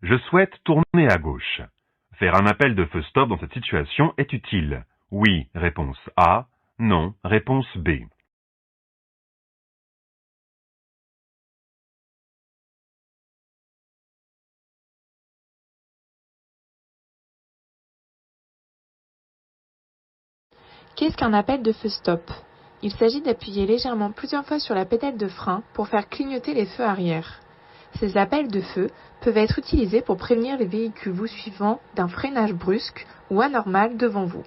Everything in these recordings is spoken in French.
Je souhaite tourner à gauche. Faire un appel de feu stop dans cette situation est utile. Oui, réponse A. Non, réponse B. Qu'est-ce qu'un appel de feu stop? Il s'agit d'appuyer légèrement plusieurs fois sur la pédale de frein pour faire clignoter les feux arrière. Ces appels de feu peuvent être utilisés pour prévenir les véhicules vous suivant d'un freinage brusque ou anormal devant vous.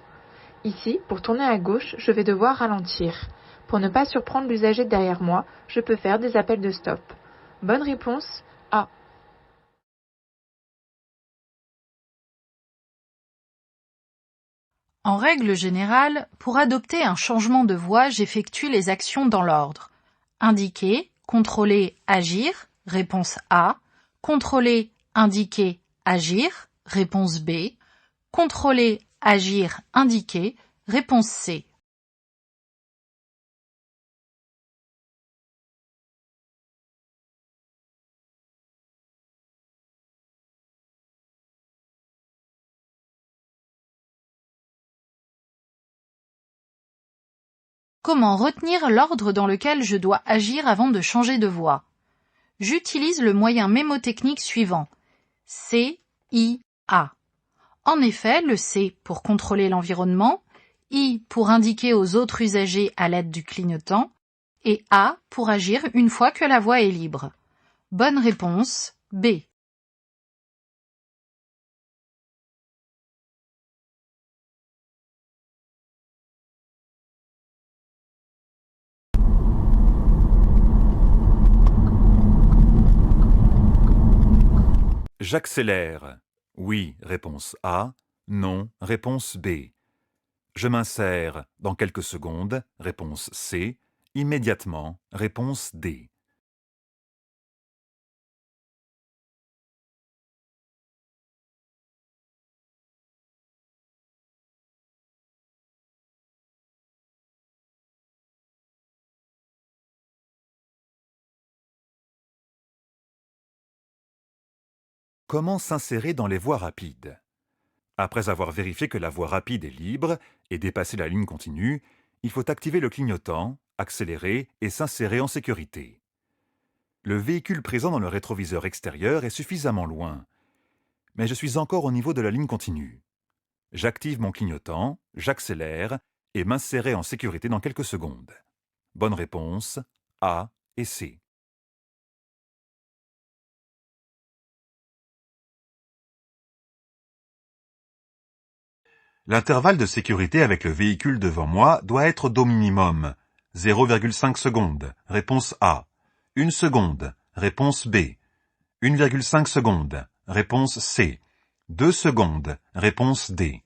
Ici, pour tourner à gauche, je vais devoir ralentir. Pour ne pas surprendre l'usager derrière moi, je peux faire des appels de stop. Bonne réponse A. En règle générale, pour adopter un changement de voie, j'effectue les actions dans l'ordre. Indiquer, contrôler, agir, réponse A. Contrôler, indiquer, agir, réponse B. Contrôler, agir, indiquer, réponse C. Comment retenir l'ordre dans lequel je dois agir avant de changer de voie? J'utilise le moyen mémotechnique suivant. C, I, A. En effet, le C pour contrôler l'environnement, I pour indiquer aux autres usagers à l'aide du clignotant, et A pour agir une fois que la voie est libre. Bonne réponse, B. J'accélère. Oui, réponse A. Non, réponse B. Je m'insère dans quelques secondes, réponse C. Immédiatement, réponse D. Comment s'insérer dans les voies rapides? Après avoir vérifié que la voie rapide est libre et dépassé la ligne continue, il faut activer le clignotant, accélérer et s'insérer en sécurité. Le véhicule présent dans le rétroviseur extérieur est suffisamment loin, mais je suis encore au niveau de la ligne continue. J'active mon clignotant, j'accélère et m'insérer en sécurité dans quelques secondes. Bonne réponse, A et C. L'intervalle de sécurité avec le véhicule devant moi doit être d'au minimum 0,5 secondes, réponse A. 1 seconde, réponse B. 1,5 secondes, réponse C. 2 secondes, réponse D.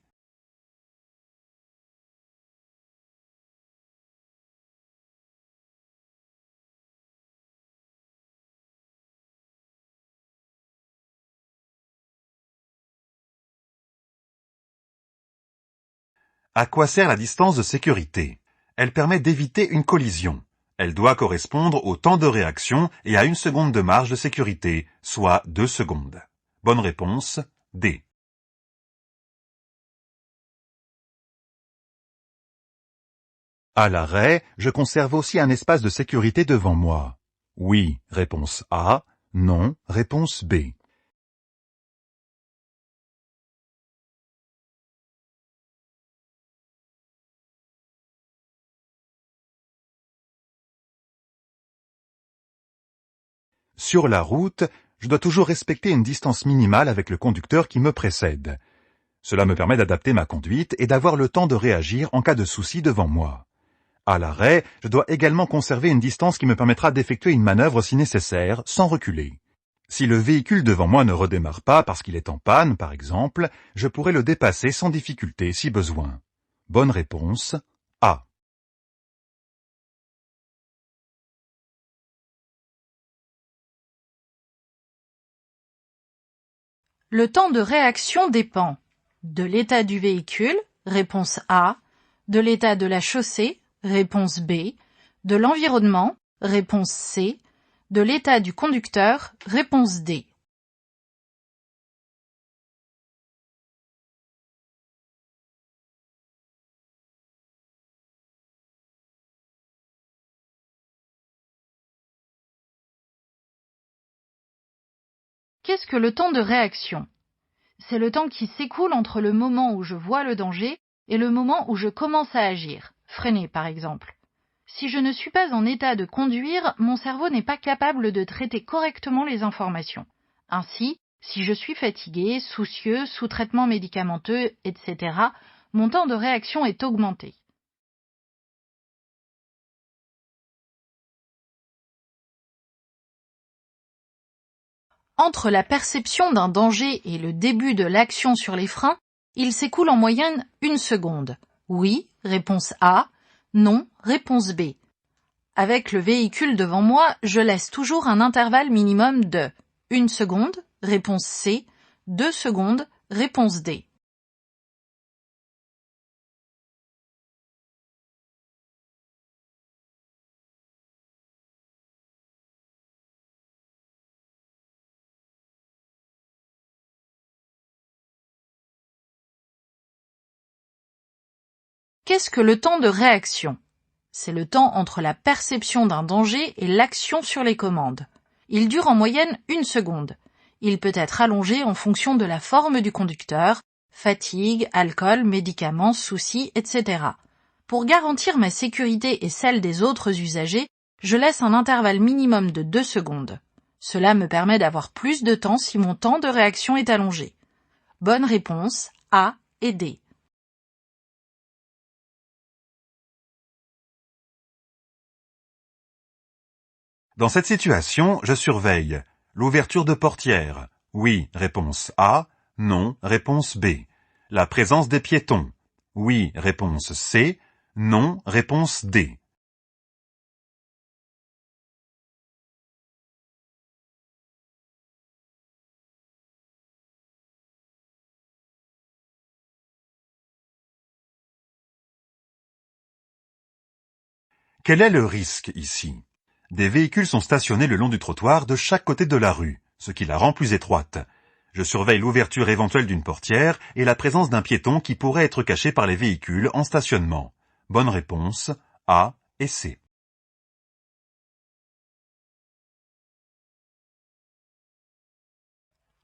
À quoi sert la distance de sécurité? Elle permet d'éviter une collision. Elle doit correspondre au temps de réaction et à 1 seconde de marge de sécurité, soit 2 secondes. Bonne réponse, D. À l'arrêt, je conserve aussi un espace de sécurité devant moi. Oui, réponse A. Non, réponse B. Sur la route, je dois toujours respecter une distance minimale avec le conducteur qui me précède. Cela me permet d'adapter ma conduite et d'avoir le temps de réagir en cas de souci devant moi. À l'arrêt, je dois également conserver une distance qui me permettra d'effectuer une manœuvre si nécessaire, sans reculer. Si le véhicule devant moi ne redémarre pas parce qu'il est en panne, par exemple, je pourrai le dépasser sans difficulté si besoin. Bonne réponse, A. Le temps de réaction dépend de l'état du véhicule, réponse A, de l'état de la chaussée, réponse B, de l'environnement, réponse C, de l'état du conducteur, réponse D. Qu'est-ce que le temps de réaction? C'est le temps qui s'écoule entre le moment où je vois le danger et le moment où je commence à agir, freiner par exemple. Si je ne suis pas en état de conduire, mon cerveau n'est pas capable de traiter correctement les informations. Ainsi, si je suis fatigué, soucieux, sous traitement médicamenteux, etc., mon temps de réaction est augmenté. Entre la perception d'un danger et le début de l'action sur les freins, il s'écoule en moyenne 1 seconde. Oui, réponse A. Non, réponse B. Avec le véhicule devant moi, je laisse toujours un intervalle minimum de 1 seconde, réponse C, 2 secondes, réponse D. Qu'est-ce que le temps de réaction? C'est le temps entre la perception d'un danger et l'action sur les commandes. Il dure en moyenne 1 seconde. Il peut être allongé en fonction de la forme du conducteur, fatigue, alcool, médicaments, soucis, etc. Pour garantir ma sécurité et celle des autres usagers, je laisse un intervalle minimum de 2 secondes. Cela me permet d'avoir plus de temps si mon temps de réaction est allongé. Bonne réponse, A et D. Dans cette situation, je surveille l'ouverture de portière. Oui, réponse A. Non, réponse B. La présence des piétons. Oui, réponse C. Non, réponse D. Quel est le risque ici? Des véhicules sont stationnés le long du trottoir de chaque côté de la rue, ce qui la rend plus étroite. Je surveille l'ouverture éventuelle d'une portière et la présence d'un piéton qui pourrait être caché par les véhicules en stationnement. Bonne réponse, A et C.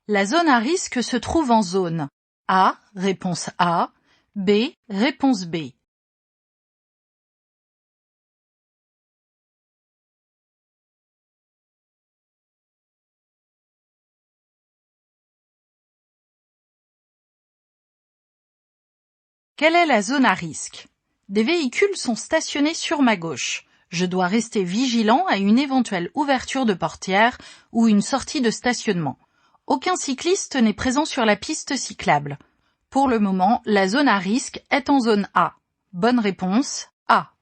La zone à risque se trouve en zone A, réponse A, B, réponse B. Quelle est la zone à risque? Des véhicules sont stationnés sur ma gauche. Je dois rester vigilant à une éventuelle ouverture de portière ou une sortie de stationnement. Aucun cycliste n'est présent sur la piste cyclable. Pour le moment, la zone à risque est en zone A. Bonne réponse, A.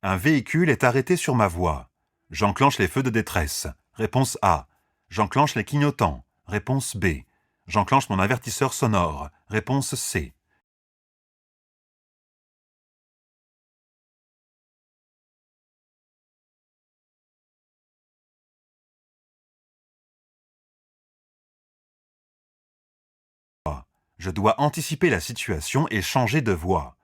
Un véhicule est arrêté sur ma voie. J'enclenche les feux de détresse. Réponse A. J'enclenche les clignotants. Réponse B. J'enclenche mon avertisseur sonore. Réponse C. Je dois anticiper la situation et changer de voie.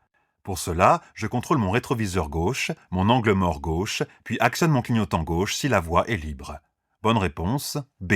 Pour cela, je contrôle mon rétroviseur gauche, mon angle mort gauche, puis actionne mon clignotant gauche si la voie est libre. Bonne réponse, B.